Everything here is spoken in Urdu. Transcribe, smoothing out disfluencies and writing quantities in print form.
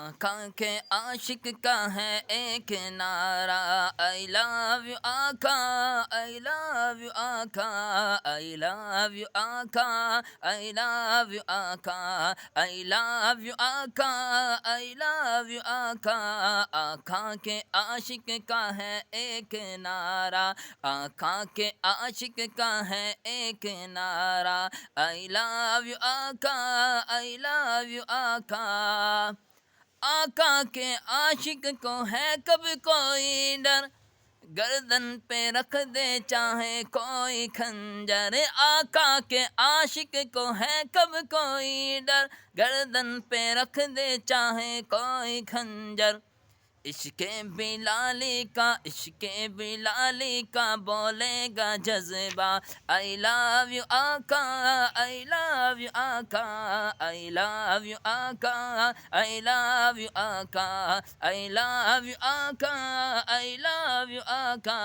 آقا کے عاشق کا ہے ایک نعرہ، I love you آقا، I love you آقا، I love you آقا، I love you آقا، I love you آقا، I love you آقا۔ آقا کے عاشق کا ہے ایک نعرہ، آقا کے عاشق کا ہے ایک نعرہ، I love you آقا، I love you آقا۔ آقا کے عاشق کو ہے کب کوئی ڈر، گردن پہ رکھ دے چاہے کوئی خنجر۔ آقا کے عاشق کو ہے کب کوئی ڈر، گردن پہ رکھ دے چاہے کوئی خنجر۔ عشق بلالی کا، عشق بلالی کا بولے گا جذبہ، I love you آقا، I love you آقا، I love you آقا، I love you آقا، I love you آقا، I love you آقا۔